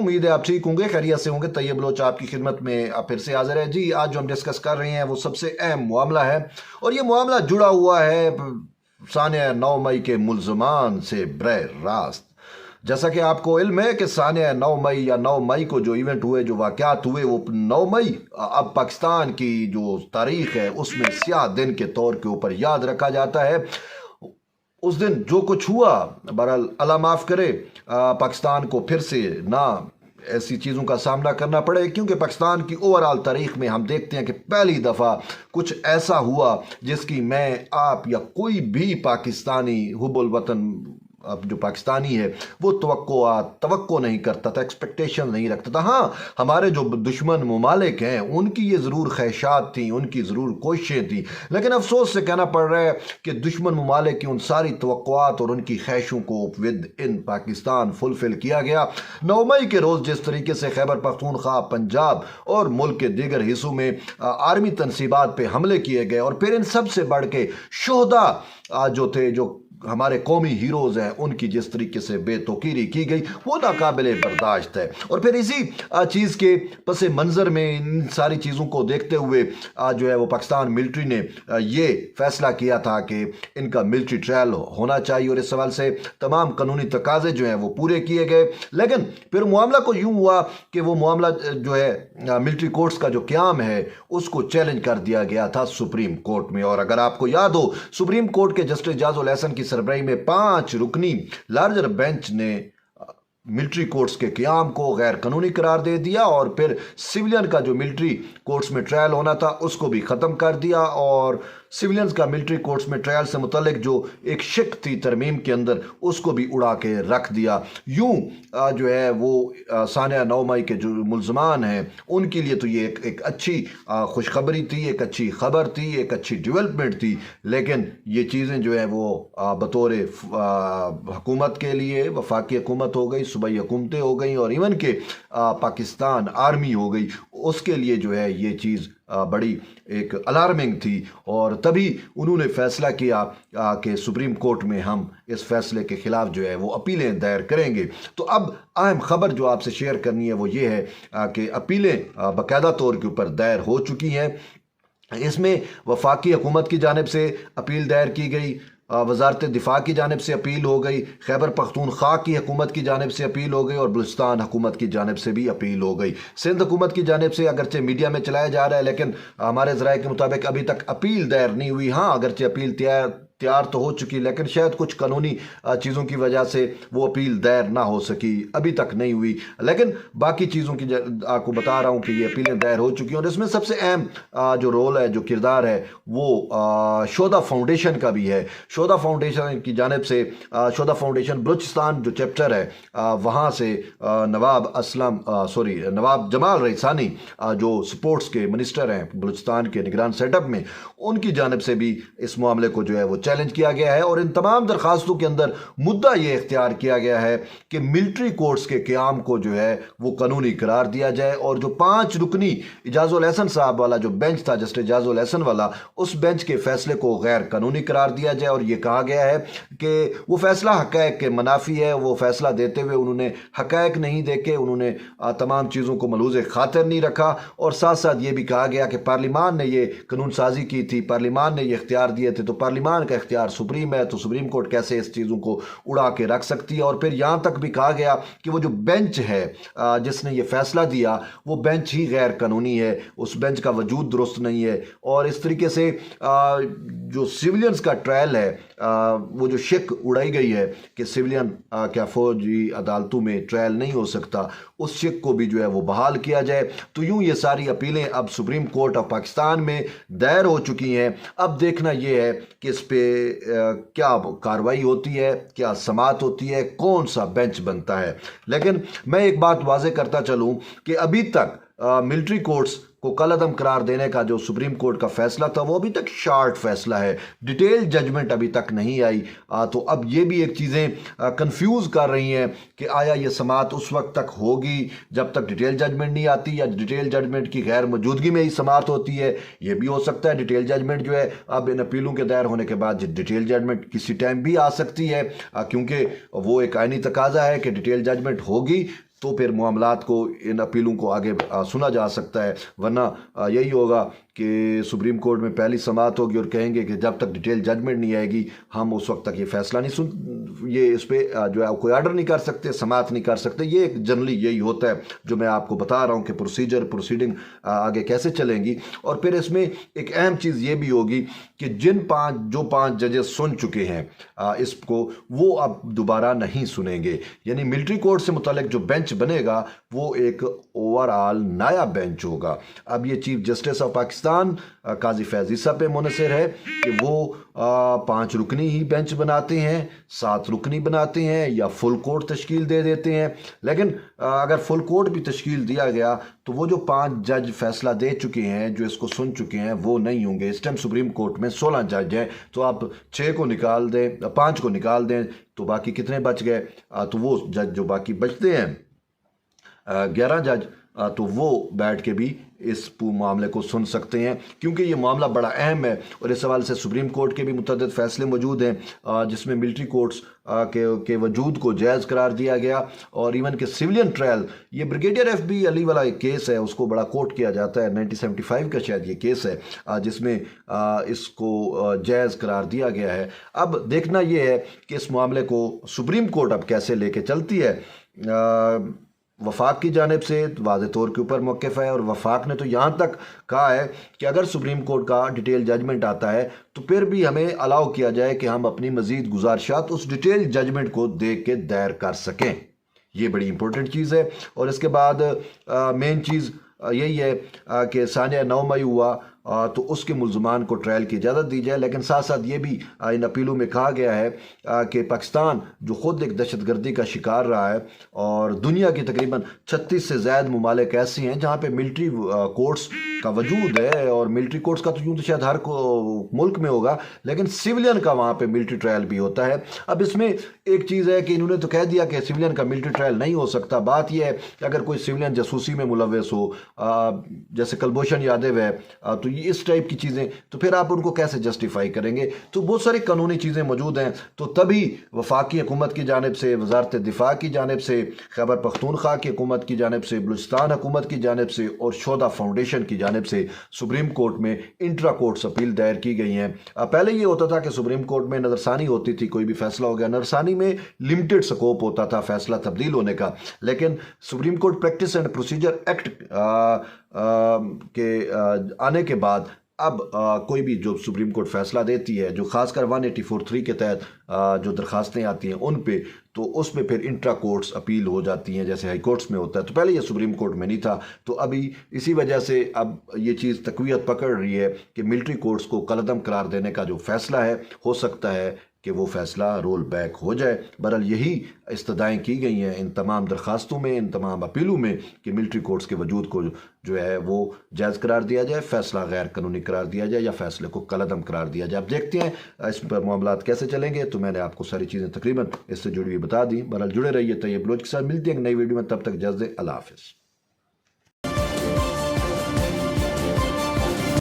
उम्मीद है आप ठीक होंगे, खैरियत से होंगे। तैयब बलोच आपकी खिदमत में आप फिर से हाजिर है जी। आज जो हम डिस्कस कर रहे हैं वो सबसे अहम मामला है और ये मामला जुड़ा हुआ है सानिया 9 मई के मुल्ज़मान से बरह रास्त। जैसा कि आपको इल्म है कि सानिया 9 मई या 9 मई को जो इवेंट हुए, जो वाक़यात हुए, वो 9 मई अब पाकिस्तान की जो तारीख़ है उसमें स्याह दिन के तौर के ऊपर याद रखा जाता है। उस दिन जो कुछ हुआ, बहरहाल अल्लाह माफ़ करे, पाकिस्तान को फिर से ना ऐसी चीज़ों का सामना करना पड़े, क्योंकि पाकिस्तान की ओवरऑल तारीख़ में हम देखते हैं कि पहली दफ़ा कुछ ऐसा हुआ जिसकी मैं, आप या कोई भी पाकिस्तानी हुब्बुल वतन अब जो पाकिस्तानी है वो तवक्को नहीं करता था, एक्सपेक्टेशन नहीं रखता था। हाँ, हमारे जो दुश्मन ममालिक हैं उनकी ये ज़रूर ख्वाहिशात थी, उनकी ज़रूर कोशिशें थी, लेकिन अफसोस से कहना पड़ रहा है कि दुश्मन ममालिक की उन सारी तवक्कुआत और उनकी ख्वाहिशों को विद इन पाकिस्तान फुलफिल किया गया। 9 मई के रोज़ जिस तरीके से खैबर पख्तूनख्वा, पंजाब और मुल्क के दीगर हिस्सों में आर्मी तनसीबात पर हमले किए गए और फिर इन सब से बढ़ के शोहदा जो थे, जो हमारे कौमी हीरोज़ हैं, उनकी जिस तरीके से बेतौकीरी की गई वो नाकाबिले बर्दाश्त है। और फिर इसी चीज़ के पस मंज़र में इन सारी चीज़ों को देखते हुए जो है वो पाकिस्तान मिलिट्री ने ये फ़ैसला किया था कि इनका मिलिट्री ट्रायल होना चाहिए और इस सवाल से तमाम कानूनी तकाज़े जो हैं वो पूरे किए गए। लेकिन फिर मामला को यूँ हुआ कि वो मामला जो है मिलिट्री कोर्ट्स का जो क़याम है उसको चैलेंज कर दिया गया था सुप्रीम कोर्ट में। और अगर आपको याद हो, सुप्रीम कोर्ट के जस्टिस जाजुल एहसन की सरबराही में 5 रुकनी लार्जर बेंच ने मिलिट्री कोर्ट्स के क़याम को गैर कानूनी करार दे दिया और फिर सिविलियन का जो मिलिट्री कोर्ट्स में ट्रायल होना था उसको भी ख़त्म कर दिया और सिविलियंस का मिलिट्री कोर्ट्स में ट्रायल से मुतल्लिक जो एक शिक थी तरमीम के अंदर उसको भी उड़ा के रख दिया। यूँ जो है वो सानिया 9 मई के जो मुल्ज़मान हैं उनके लिए तो ये एक अच्छी खुशखबरी थी, एक अच्छी खबर थी, एक अच्छी डेवलपमेंट थी। लेकिन ये चीज़ें जो है वो बतौर हुकूमत के लिए वफाकी हुकूमत हो गई, सूबाई हुकूमतें हो गई और इवन के पाकिस्तान आर्मी हो गई, उसके लिए जो है ये चीज़ बड़ी एक अलार्मिंग थी। और तभी उन्होंने फ़ैसला किया कि सुप्रीम कोर्ट में हम इस फैसले के ख़िलाफ़ जो है वो अपीलें दायर करेंगे। तो अब अहम ख़बर जो आपसे शेयर करनी है वो ये है कि अपीलें बाकायदा तौर के ऊपर दायर हो चुकी हैं। इसमें वफाकी हुकूमत की जानिब से अपील दायर की गई, वजारत दिफा की जानिब से अपील हो गई, खैबर पख्तूनख्वा की हुकूमत की जानिब से अपील हो गई और बलूचिस्तान हुकूमत की जानिब से भी अपील हो गई। सिंध हुकूमत की जानिब से अगरचे मीडिया में चलाया जा रहा है लेकिन हमारे ज़राए के मुताबिक अभी तक अपील दायर नहीं हुई। हाँ, अगरचे अपील तैयार तो हो चुकी, लेकिन शायद कुछ कानूनी चीज़ों की वजह से वो अपील दायर ना हो सकी, अभी तक नहीं हुई। लेकिन बाकी चीज़ों की आपको बता रहा हूँ कि ये अपीलें दायर हो चुकी हैं और इसमें सबसे अहम जो रोल है, जो किरदार है वो शोधा फाउंडेशन का भी है। शोधा फाउंडेशन की जानिब से शोधा फाउंडेशन बलूचिस्तान जो चैप्टर है वहाँ से नवाब जमाल रईसानी जो स्पोर्ट्स के मिनिस्टर हैं बलूचिस्तान के निगरान सेटअप में, उनकी जानिब से भी इस मामले को जो है वो चैलेंज किया गया है। और इन तमाम दरखास्तों के अंदर मुद्दा ये इख्तियार किया गया है कि मिलिट्री कोर्ट्स के क़याम को जो है वो कानूनी करार दिया जाए और जो 5 रुकनी इजाजुल एहसन साहब वाला जो बेंच था, जस्टिस इजाजुल एहसन वाला, उस बेंच के फैसले को गैर कानूनी करार दिया जाए। और ये कहा गया है कि वो फैसला हक़ाइक़ के मुनाफी है। वो फैसला देते हुए उन्होंने हक़ाइक़ नहीं देखे, उन्होंने तमाम चीज़ों को मलूज़ खातिर नहीं रखा और साथ साथ ये भी कहा गया कि पार्लिमान ने ये कानून साजी की थी, पार्लिमान ने ये इख्तियार दिए थे, तो पार्लिमान का इख्तियार सुप्रीम है, तो सुप्रीम कोर्ट कैसे इस चीज़ों को उड़ा के रख सकती है। और फिर यहाँ तक भी कहा गया कि वो जो बेंच है जिसने ये फैसला दिया वो बेंच ही गैर कानूनी है, उस बेंच का वजूद दुरुस्त नहीं है। और इस तरीके से जो सिविलियंस का ट्रायल है वो जो शिक उड़ाई गई है कि सिविलियन क्या फौजी अदालतों में ट्रायल नहीं हो सकता, उस शिक को भी जो है वो बहाल किया जाए। तो यूँ ये सारी अपीलें अब सुप्रीम कोर्ट ऑफ पाकिस्तान में दायर हो चुकी हैं। अब देखना ये है कि इस पे क्या कार्रवाई होती है, क्या समाअत होती है, कौन सा बेंच बनता है। लेकिन मैं एक बात वाज़े करता चलूँ कि अभी तक मिलिट्री कोर्ट्स को कलअदम करार देने का जो सुप्रीम कोर्ट का फैसला था वो अभी तक शॉर्ट फैसला है, डिटेल जजमेंट अभी तक नहीं आई। तो अब ये भी एक चीज़ें कंफ्यूज कर रही हैं कि आया ये समाअत उस वक्त तक होगी जब तक डिटेल जजमेंट नहीं आती, या डिटेल जजमेंट की गैर मौजूदगी में ही समाअत होती है। ये भी हो सकता है डिटेल जजमेंट जो है अब इन अपीलों के दायर होने के बाद डिटेल जजमेंट किसी टाइम भी आ सकती है, क्योंकि वो एक आईनी तकाजा है कि डिटेल जजमेंट होगी तो फिर मामलात को, इन अपीलों को आगे सुना जा सकता है। वरना यही होगा कि सुप्रीम कोर्ट में पहली समाअत होगी और कहेंगे कि जब तक डिटेल जजमेंट नहीं आएगी हम उस वक्त तक ये फैसला नहीं ये इस पर जो है कोई आर्डर नहीं कर सकते, समाअत नहीं कर सकते। ये जनरली यही होता है जो मैं आपको बता रहा हूँ कि प्रोसीडिंग आगे कैसे चलेंगी। और फिर इसमें एक अहम चीज़ ये भी होगी कि जो पांच जजेस सुन चुके हैं इसको, वो अब दोबारा नहीं सुनेंगे। यानी मिलिट्री कोर्ट से मुतालिक जो बेंच बनेगा वो एक ओवरऑल नया बेंच होगा। अब ये चीफ जस्टिस ऑफ पाकिस्तान काजी फैज़ ईसा पे मुनहसर है कि वो 5 रुकनी ही बेंच बनाते हैं, 7 रुकनी बनाते हैं, या फुल कोर्ट तश्कील दे देते हैं। लेकिन अगर फुल कोर्ट भी तश्कील दिया गया तो वो जो 5 जज फैसला दे चुके हैं, जो इसको सुन चुके हैं, वो नहीं होंगे। इस टाइम सुप्रीम कोर्ट में 16 जज हैं, तो आप 6 को निकाल दें, 5 को निकाल दें तो बाकी कितने बच गए? तो वो जज जो बाकी बचते हैं 11 जज, तो वो बैठ के भी इस मामले को सुन सकते हैं, क्योंकि ये मामला बड़ा अहम है। और इस सवाल से सुप्रीम कोर्ट के भी मुतअद्दिद फैसले मौजूद हैं जिसमें मिलिट्री कोर्ट्स के वजूद को जायज़ करार दिया गया। और इवन के सिविलियन ट्रायल, ये ब्रिगेडियर FB अली वाला एक केस है, उसको बड़ा कोर्ट किया जाता है, 1975 का शायद ये केस है जिसमें इसको जायज़ करार दिया गया है। अब देखना ये है कि इस मामले को सुप्रीम कोर्ट अब कैसे लेके चलती है। वफाक की जानिब से वाज़े तौर के ऊपर मौक़िफ़ है, और वफाक ने तो यहाँ तक कहा है कि अगर सुप्रीम कोर्ट का डिटेल जजमेंट आता है तो फिर भी हमें अलाउ किया जाए कि हम अपनी मज़ीद गुजारिशात उस डिटेल जजमेंट को देख के दायर कर सकें। ये बड़ी इंपॉर्टेंट चीज़ है। और इसके बाद मेन चीज़ यही है कि सानिया 9 मई हुआ तो उसके मुल्ज़मान को ट्रायल की इजाज़त दी जाए। लेकिन साथ साथ ये भी इन अपीलों में कहा गया है कि पाकिस्तान जो ख़ुद एक दहशतगर्दी का शिकार रहा है, और दुनिया की तकरीबन 36 से ज़्यादा ममालिक ऐसे हैं जहाँ पे मिलिट्री कोर्ट्स का वजूद है। और मिलिट्री कोर्ट्स का तो यूँ तो शायद हर मुल्क में होगा, लेकिन सिविलियन का वहाँ पे मिलिट्री ट्रायल भी होता है। अब इसमें एक चीज़ है कि इन्होंने तो कह दिया कि सिविलियन का मिलिट्री ट्रायल नहीं हो सकता। बात यह है कि अगर कोई सिविलियन जासूसी में मुलव्वस हो, जैसे कुलभूषण यादव है, तो इस टाइप की चीज़ें, तो फिर आप उनको कैसे जस्टिफाई करेंगे? तो बहुत सारी कानूनी चीज़ें मौजूद हैं। तो तभी वफाकी हुकूमत की जानिब से, वजारत दिफा की जानिब से, खैबर पख्तूनख्वा की हुकूमत की जानिब से, बलूचिस्तान हुकूमत की जानिब से और शोधा फाउंडेशन की जानिब से सुप्रीम कोर्ट में इंट्रा कोर्ट्स अपील दायर की गई हैं। पहले ये होता था कि सुप्रीम कोर्ट में नज़रसानी होती थी, कोई भी फैसला हो गया, नज़रसानी में लिमिटेड स्कोप होता था फैसला तब्दील होने का। लेकिन supreme court practice and procedure act के आने के बाद अब कोई भी जो सुप्रीम कोर्ट फैसला देती है, जो खासकर 184(3) के तहत जो दरखास्तें आती हैं उन पे, तो उसमें फिर इंट्रा कोर्ट्स अपील हो जाती हैं, जैसे हाई कोर्ट्स में होता है। तो पहले ये सुप्रीम कोर्ट में नहीं था। तो अभी इसी वजह से अब ये चीज़ तक़वियत पकड़ रही है कि मिलिट्री कोर्ट्स को कलअदम करार देने का जो फैसला है, हो सकता है कि वो फ़ैसला रोल बैक हो जाए। बहरहाल यही इस्तदाएँ की गई हैं इन तमाम दरखास्तों में, इन तमाम अपीलों में, कि मिलिट्री कोर्ट्स के वजूद को जो है वो जायज़ करार दिया जाए, फ़ैसला गैर कानूनी करार दिया जाए, या फ़ैसले को कलअदम करार दिया जाए। अब देखते हैं इस पर मामलात कैसे चलेंगे। तो मैंने आपको सारी चीज़ें तकरीबन इससे जुड़ी हुई बता दी। बहरहाल जुड़े रहिए तैयब बलोच के साथ। मिलते हैं एक नई वीडियो में, तब तक इजाज़त दें। अल्लाह हाफ़िज़।